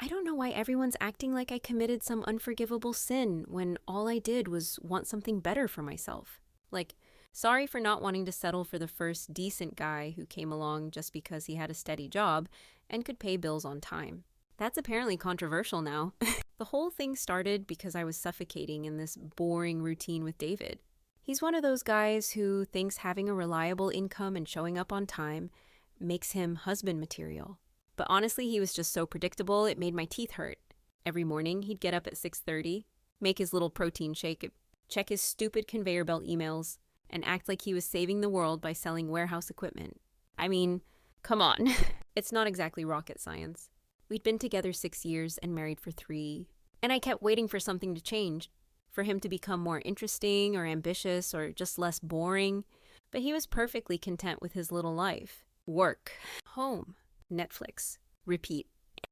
I don't know why everyone's acting like I committed some unforgivable sin when all I did was want something better for myself. Like, sorry for not wanting to settle for the first decent guy who came along just because he had a steady job and could pay bills on time. That's apparently controversial now. The whole thing started because I was suffocating in this boring routine with David. He's one of those guys who thinks having a reliable income and showing up on time makes him husband material. But honestly, he was just so predictable, it made my teeth hurt. Every morning, he'd get up at 6:30, make his little protein shake, check his stupid conveyor belt emails, and act like he was saving the world by selling warehouse equipment. I mean, come on. It's not exactly rocket science. We'd been together 6 years and married for 3. And I kept waiting for something to change, for him to become more interesting or ambitious or just less boring. But he was perfectly content with his little life. Work, home, Netflix, repeat.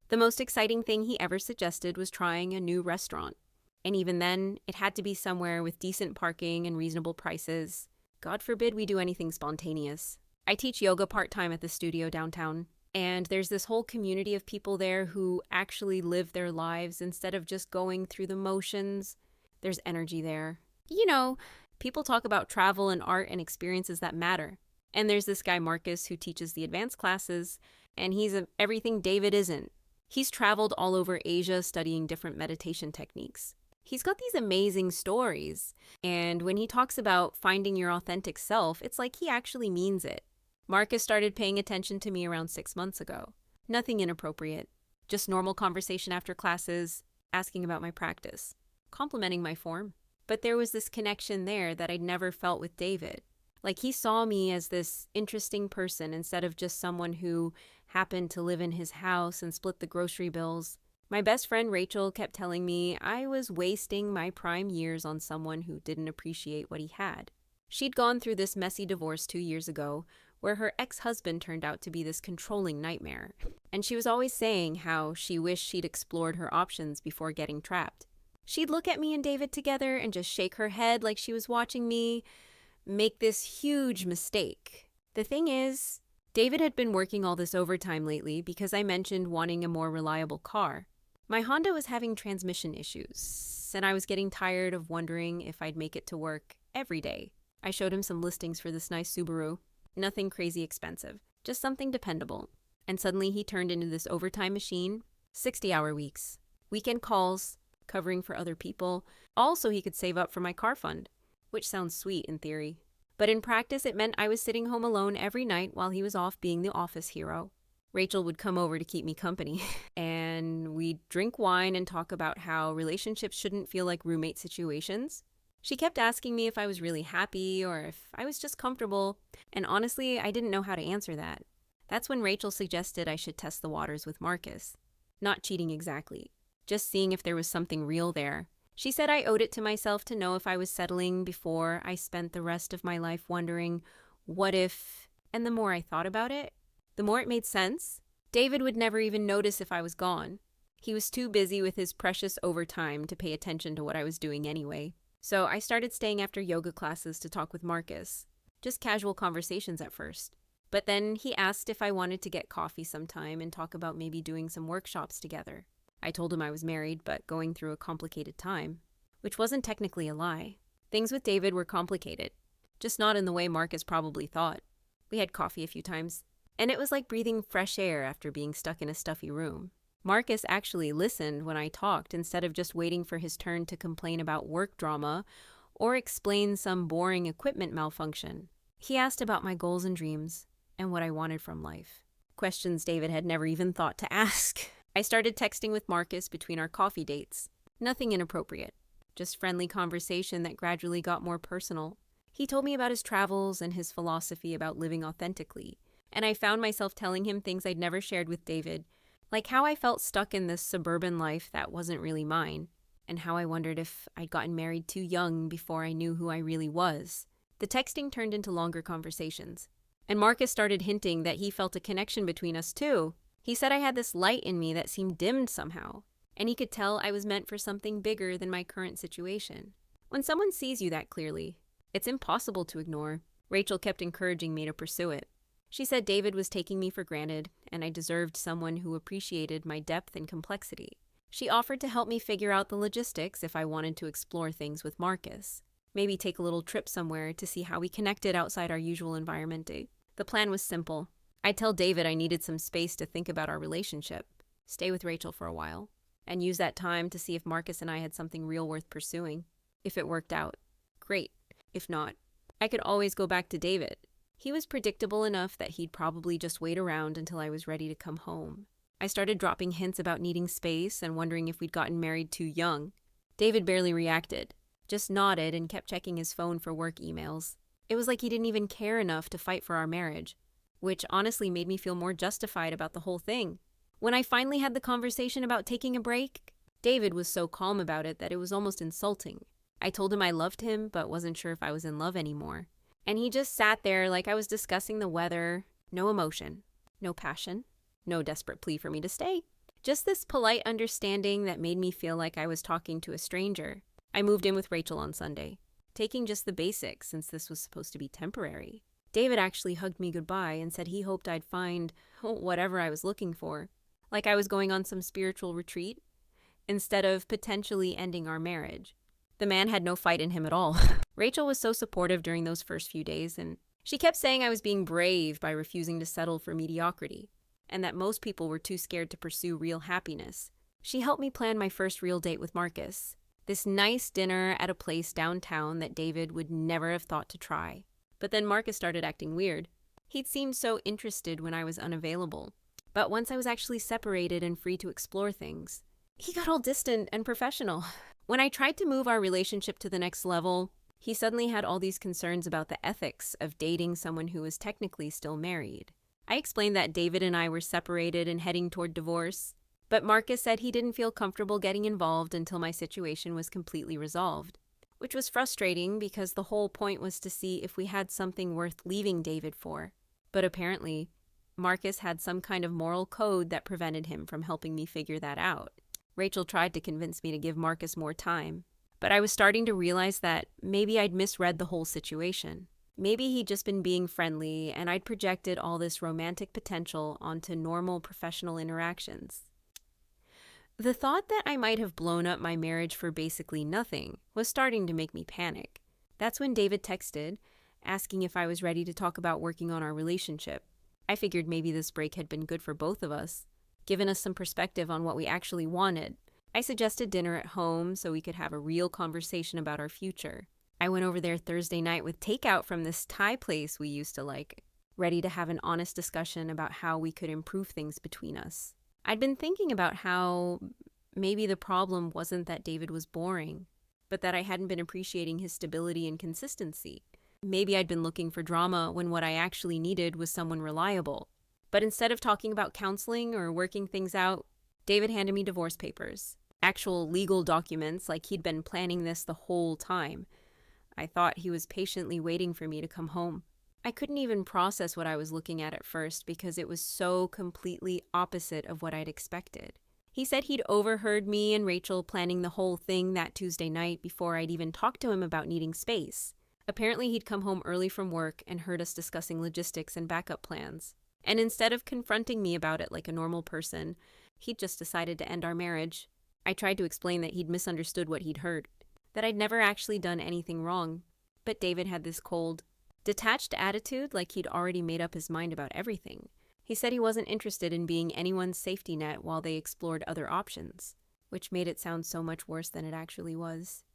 The most exciting thing he ever suggested was trying a new restaurant. And even then, it had to be somewhere with decent parking and reasonable prices. God forbid we do anything spontaneous. I teach yoga part-time at the studio downtown, and there's this whole community of people there who actually live their lives instead of just going through the motions. There's energy there. You know, people talk about travel and art and experiences that matter. And there's this guy Marcus who teaches the advanced classes, and he's everything David isn't. He's traveled all over Asia studying different meditation techniques. He's got these amazing stories, and when he talks about finding your authentic self, it's like he actually means it. Marcus started paying attention to me around 6 months ago. Nothing inappropriate. Just normal conversation after classes, asking about my practice, complimenting my form. But there was this connection there that I'd never felt with David. Like he saw me as this interesting person instead of just someone who happened to live in his house and split the grocery bills. My best friend Rachel kept telling me I was wasting my prime years on someone who didn't appreciate what he had. She'd gone through this messy divorce 2 years ago, where her ex-husband turned out to be this controlling nightmare. And she was always saying how she wished she'd explored her options before getting trapped. She'd look at me and David together and just shake her head like she was watching me make this huge mistake. The thing is, David had been working all this overtime lately because I mentioned wanting a more reliable car. My Honda was having transmission issues, and I was getting tired of wondering if I'd make it to work every day. I showed him some listings for this nice Subaru. Nothing crazy expensive, just something dependable. And suddenly he turned into this overtime machine, 60-hour weeks, weekend calls, covering for other people, all so he could save up for my car fund, which sounds sweet in theory. But in practice, it meant I was sitting home alone every night while he was off being the office hero. Rachel would come over to keep me company, and we'd drink wine and talk about how relationships shouldn't feel like roommate situations. She kept asking me if I was really happy or if I was just comfortable, and honestly, I didn't know how to answer that. That's when Rachel suggested I should test the waters with Marcus. Not cheating exactly, just seeing if there was something real there. She said I owed it to myself to know if I was settling before I spent the rest of my life wondering, what if? And the more I thought about it, the more it made sense. David would never even notice if I was gone. He was too busy with his precious overtime to pay attention to what I was doing anyway. So I started staying after yoga classes to talk with Marcus. Just casual conversations at first. But then he asked if I wanted to get coffee sometime and talk about maybe doing some workshops together. I told him I was married, but going through a complicated time, which wasn't technically a lie. Things with David were complicated, just not in the way Marcus probably thought. We had coffee a few times, and it was like breathing fresh air after being stuck in a stuffy room. Marcus actually listened when I talked instead of just waiting for his turn to complain about work drama or explain some boring equipment malfunction. He asked about my goals and dreams and what I wanted from life. Questions David had never even thought to ask. I started texting with Marcus between our coffee dates. Nothing inappropriate, just friendly conversation that gradually got more personal. He told me about his travels and his philosophy about living authentically, and I found myself telling him things I'd never shared with David, like how I felt stuck in this suburban life that wasn't really mine, and how I wondered if I'd gotten married too young before I knew who I really was. The texting turned into longer conversations, and Marcus started hinting that he felt a connection between us too. He said I had this light in me that seemed dimmed somehow, and he could tell I was meant for something bigger than my current situation. When someone sees you that clearly, it's impossible to ignore. Rachel kept encouraging me to pursue it. She said David was taking me for granted, and I deserved someone who appreciated my depth and complexity. She offered to help me figure out the logistics if I wanted to explore things with Marcus. Maybe take a little trip somewhere to see how we connected outside our usual environment. The plan was simple. I'd tell David I needed some space to think about our relationship, stay with Rachel for a while, and use that time to see if Marcus and I had something real worth pursuing. If it worked out, great. If not, I could always go back to David. He was predictable enough that he'd probably just wait around until I was ready to come home. I started dropping hints about needing space and wondering if we'd gotten married too young. David barely reacted, just nodded and kept checking his phone for work emails. It was like he didn't even care enough to fight for our marriage, which honestly made me feel more justified about the whole thing. When I finally had the conversation about taking a break, David was so calm about it that it was almost insulting. I told him I loved him, but wasn't sure if I was in love anymore. And he just sat there like I was discussing the weather. No emotion, no passion, no desperate plea for me to stay. Just this polite understanding that made me feel like I was talking to a stranger. I moved in with Rachel on Sunday, taking just the basics since this was supposed to be temporary. David actually hugged me goodbye and said he hoped I'd find whatever I was looking for, like I was going on some spiritual retreat, instead of potentially ending our marriage. The man had no fight in him at all. Rachel was so supportive during those first few days, and she kept saying I was being brave by refusing to settle for mediocrity, and that most people were too scared to pursue real happiness. She helped me plan my first real date with Marcus, this nice dinner at a place downtown that David would never have thought to try. But then Marcus started acting weird. He'd seemed so interested when I was unavailable, but once I was actually separated and free to explore things, he got all distant and professional. When I tried to move our relationship to the next level, he suddenly had all these concerns about the ethics of dating someone who was technically still married. I explained that David and I were separated and heading toward divorce, but Marcus said he didn't feel comfortable getting involved until my situation was completely resolved, which was frustrating because the whole point was to see if we had something worth leaving David for. But apparently, Marcus had some kind of moral code that prevented him from helping me figure that out. Rachel tried to convince me to give Marcus more time, but I was starting to realize that maybe I'd misread the whole situation. Maybe he'd just been being friendly, and I'd projected all this romantic potential onto normal professional interactions. The thought that I might have blown up my marriage for basically nothing was starting to make me panic. That's when David texted, asking if I was ready to talk about working on our relationship. I figured maybe this break had been good for both of us, given us some perspective on what we actually wanted. I suggested dinner at home so we could have a real conversation about our future. I went over there Thursday night with takeout from this Thai place we used to like, ready to have an honest discussion about how we could improve things between us. I'd been thinking about how maybe the problem wasn't that David was boring, but that I hadn't been appreciating his stability and consistency. Maybe I'd been looking for drama when what I actually needed was someone reliable. But instead of talking about counseling or working things out, David handed me divorce papers, actual legal documents like he'd been planning this the whole time. I thought he was patiently waiting for me to come home. I couldn't even process what I was looking at first because it was so completely opposite of what I'd expected. He said he'd overheard me and Rachel planning the whole thing that Tuesday night before I'd even talked to him about needing space. Apparently he'd come home early from work and heard us discussing logistics and backup plans. And instead of confronting me about it like a normal person, he'd just decided to end our marriage. I tried to explain that he'd misunderstood what he'd heard, that I'd never actually done anything wrong. But David had this cold, detached attitude like he'd already made up his mind about everything. He said he wasn't interested in being anyone's safety net while they explored other options, which made it sound so much worse than it actually was.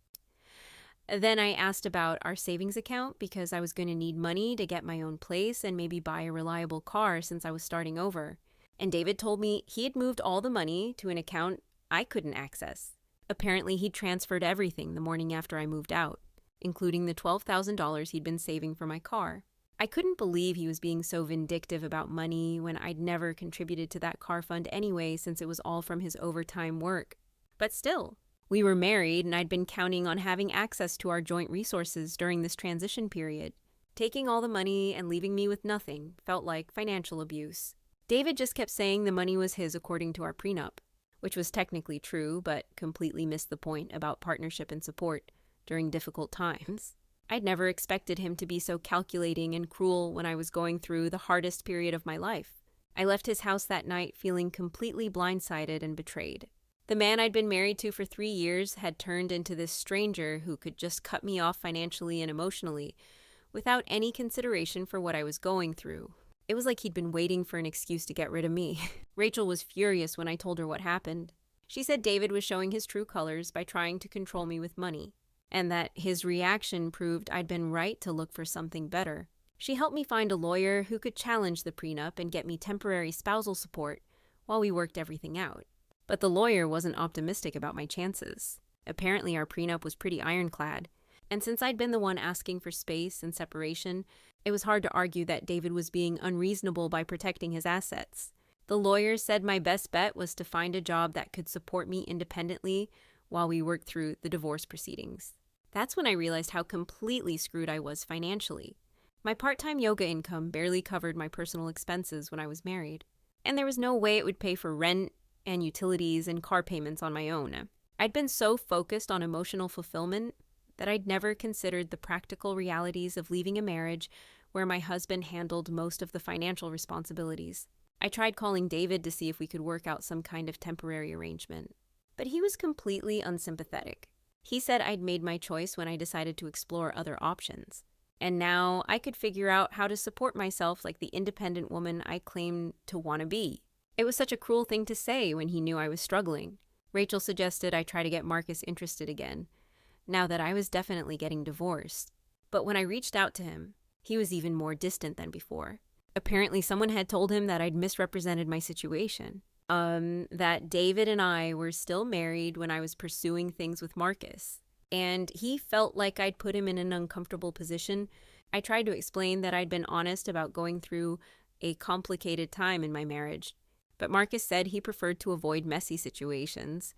Then I asked about our savings account because I was going to need money to get my own place and maybe buy a reliable car since I was starting over. And David told me he had moved all the money to an account I couldn't access. Apparently he'd transferred everything the morning after I moved out, including the $12,000 he'd been saving for my car. I couldn't believe he was being so vindictive about money when I'd never contributed to that car fund anyway since it was all from his overtime work. But still, we were married and I'd been counting on having access to our joint resources during this transition period. Taking all the money and leaving me with nothing felt like financial abuse. David just kept saying the money was his according to our prenup, which was technically true but completely missed the point about partnership and support during difficult times. I'd never expected him to be so calculating and cruel when I was going through the hardest period of my life. I left his house that night feeling completely blindsided and betrayed. The man I'd been married to for 3 years had turned into this stranger who could just cut me off financially and emotionally without any consideration for what I was going through. It was like he'd been waiting for an excuse to get rid of me. Rachel was furious when I told her what happened. She said David was showing his true colors by trying to control me with money, and that his reaction proved I'd been right to look for something better. She helped me find a lawyer who could challenge the prenup and get me temporary spousal support while we worked everything out. But the lawyer wasn't optimistic about my chances. Apparently our prenup was pretty ironclad, and since I'd been the one asking for space and separation, it was hard to argue that David was being unreasonable by protecting his assets. The lawyer said my best bet was to find a job that could support me independently while we worked through the divorce proceedings. That's when I realized how completely screwed I was financially. My part-time yoga income barely covered my personal expenses when I was married, and there was no way it would pay for rent and utilities and car payments on my own. I'd been so focused on emotional fulfillment that I'd never considered the practical realities of leaving a marriage where my husband handled most of the financial responsibilities. I tried calling David to see if we could work out some kind of temporary arrangement, but he was completely unsympathetic. He said I'd made my choice when I decided to explore other options, and now I could figure out how to support myself like the independent woman I claimed to want to be. It was such a cruel thing to say when he knew I was struggling. Rachel suggested I try to get Marcus interested again, now that I was definitely getting divorced. But when I reached out to him, he was even more distant than before. Apparently someone had told him that I'd misrepresented my situation. That David and I were still married when I was pursuing things with Marcus. And he felt like I'd put him in an uncomfortable position. I tried to explain that I'd been honest about going through a complicated time in my marriage. But Marcus said he preferred to avoid messy situations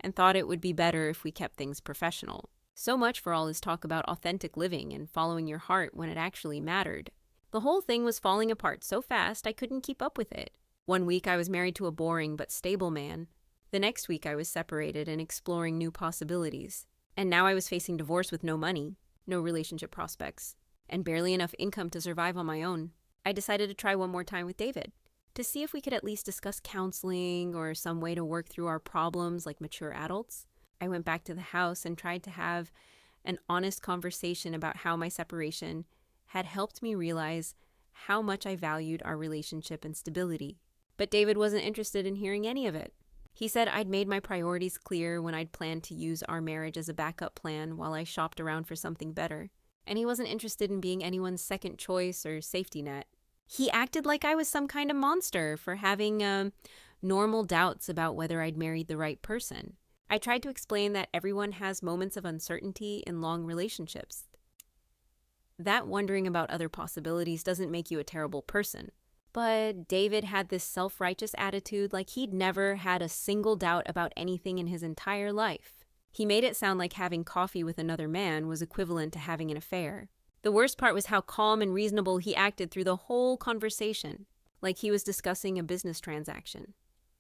and thought it would be better if we kept things professional. So much for all his talk about authentic living and following your heart when it actually mattered. The whole thing was falling apart so fast I couldn't keep up with it. One week I was married to a boring but stable man. The next week I was separated and exploring new possibilities. And now I was facing divorce with no money, no relationship prospects, and barely enough income to survive on my own. I decided to try one more time with David, to see if we could at least discuss counseling or some way to work through our problems like mature adults. I went back to the house and tried to have an honest conversation about how my separation had helped me realize how much I valued our relationship and stability. But David wasn't interested in hearing any of it. He said I'd made my priorities clear when I'd planned to use our marriage as a backup plan while I shopped around for something better, and he wasn't interested in being anyone's second choice or safety net. He acted like I was some kind of monster for having normal doubts about whether I'd married the right person. I tried to explain that everyone has moments of uncertainty in long relationships. That wondering about other possibilities doesn't make you a terrible person. But David had this self-righteous attitude like he'd never had a single doubt about anything in his entire life. He made it sound like having coffee with another man was equivalent to having an affair. The worst part was how calm and reasonable he acted through the whole conversation, like he was discussing a business transaction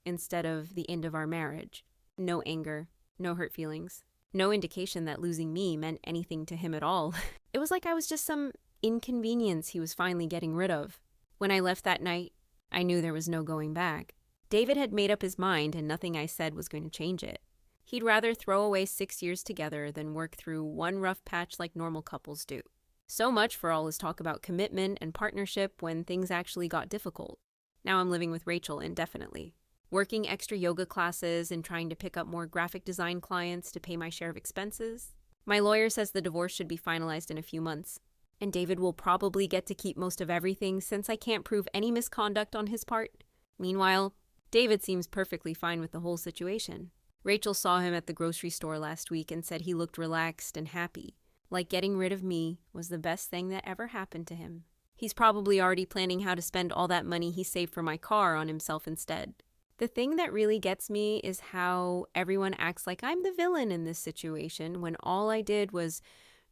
instead of the end of our marriage. No anger, no hurt feelings, no indication that losing me meant anything to him at all. It was like I was just some inconvenience he was finally getting rid of. When I left that night, I knew there was no going back. David had made up his mind and nothing I said was going to change it. He'd rather throw away 6 years together than work through one rough patch like normal couples do. So much for all his talk about commitment and partnership when things actually got difficult. Now I'm living with Rachel indefinitely, working extra yoga classes and trying to pick up more graphic design clients to pay my share of expenses. My lawyer says the divorce should be finalized in a few months, and David will probably get to keep most of everything since I can't prove any misconduct on his part. Meanwhile, David seems perfectly fine with the whole situation. Rachel saw him at the grocery store last week and said he looked relaxed and happy, like getting rid of me was the best thing that ever happened to him. He's probably already planning how to spend all that money he saved for my car on himself instead. The thing that really gets me is how everyone acts like I'm the villain in this situation when all I did was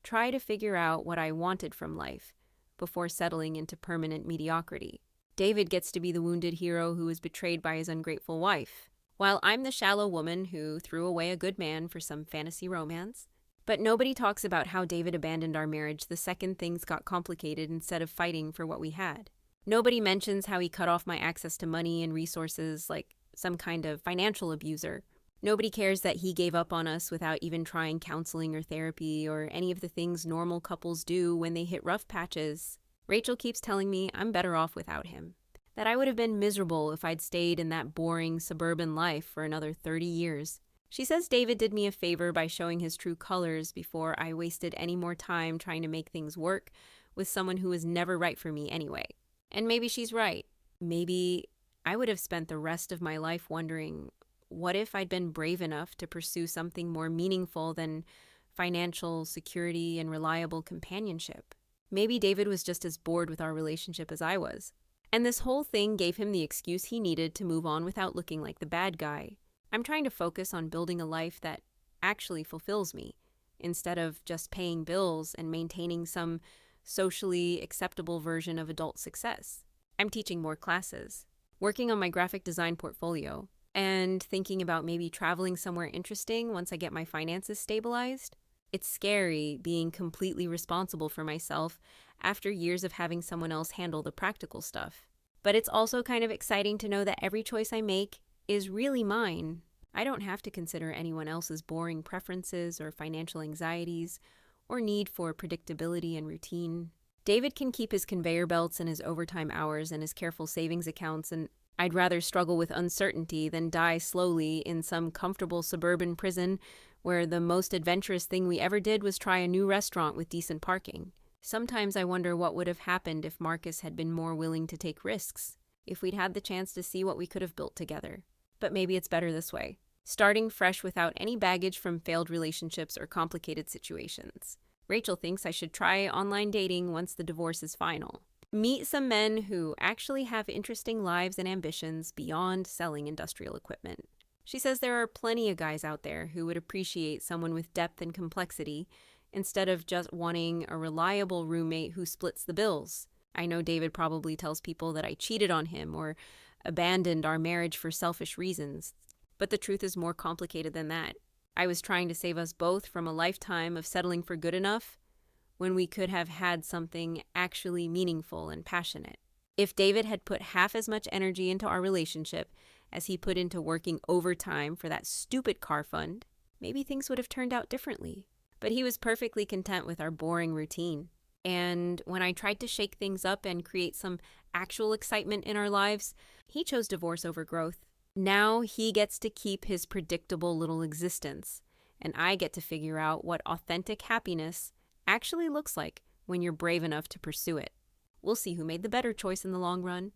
try to figure out what I wanted from life before settling into permanent mediocrity. David gets to be the wounded hero who was betrayed by his ungrateful wife, while I'm the shallow woman who threw away a good man for some fantasy romance. But nobody talks about how David abandoned our marriage the second things got complicated instead of fighting for what we had. Nobody mentions how he cut off my access to money and resources like some kind of financial abuser. Nobody cares that he gave up on us without even trying counseling or therapy or any of the things normal couples do when they hit rough patches. Rachel keeps telling me I'm better off without him, that I would have been miserable if I'd stayed in that boring suburban life for another 30 years. She says David did me a favor by showing his true colors before I wasted any more time trying to make things work with someone who was never right for me anyway. And maybe she's right. Maybe I would have spent the rest of my life wondering, what if I'd been brave enough to pursue something more meaningful than financial security and reliable companionship? Maybe David was just as bored with our relationship as I was. And this whole thing gave him the excuse he needed to move on without looking like the bad guy. I'm trying to focus on building a life that actually fulfills me, instead of just paying bills and maintaining some socially acceptable version of adult success. I'm teaching more classes, working on my graphic design portfolio, and thinking about maybe traveling somewhere interesting once I get my finances stabilized. It's scary being completely responsible for myself after years of having someone else handle the practical stuff. But it's also kind of exciting to know that every choice I make is really mine. I don't have to consider anyone else's boring preferences or financial anxieties or need for predictability and routine. David can keep his conveyor belts and his overtime hours and his careful savings accounts, and I'd rather struggle with uncertainty than die slowly in some comfortable suburban prison where the most adventurous thing we ever did was try a new restaurant with decent parking. Sometimes I wonder what would have happened if Marcus had been more willing to take risks, if we'd had the chance to see what we could have built together. But maybe it's better this way, starting fresh without any baggage from failed relationships or complicated situations. Rachel thinks I should try online dating once the divorce is final. Meet some men who actually have interesting lives and ambitions beyond selling industrial equipment. She says there are plenty of guys out there who would appreciate someone with depth and complexity instead of just wanting a reliable roommate who splits the bills. I know David probably tells people that I cheated on him or abandoned our marriage for selfish reasons, but the truth is more complicated than that. I was trying to save us both from a lifetime of settling for good enough when we could have had something actually meaningful and passionate. If David had put half as much energy into our relationship as he put into working overtime for that stupid car fund, maybe things would have turned out differently. But he was perfectly content with our boring routine. And when I tried to shake things up and create some actual excitement in our lives, he chose divorce over growth. Now he gets to keep his predictable little existence, and I get to figure out what authentic happiness actually looks like when you're brave enough to pursue it. We'll see who made the better choice in the long run.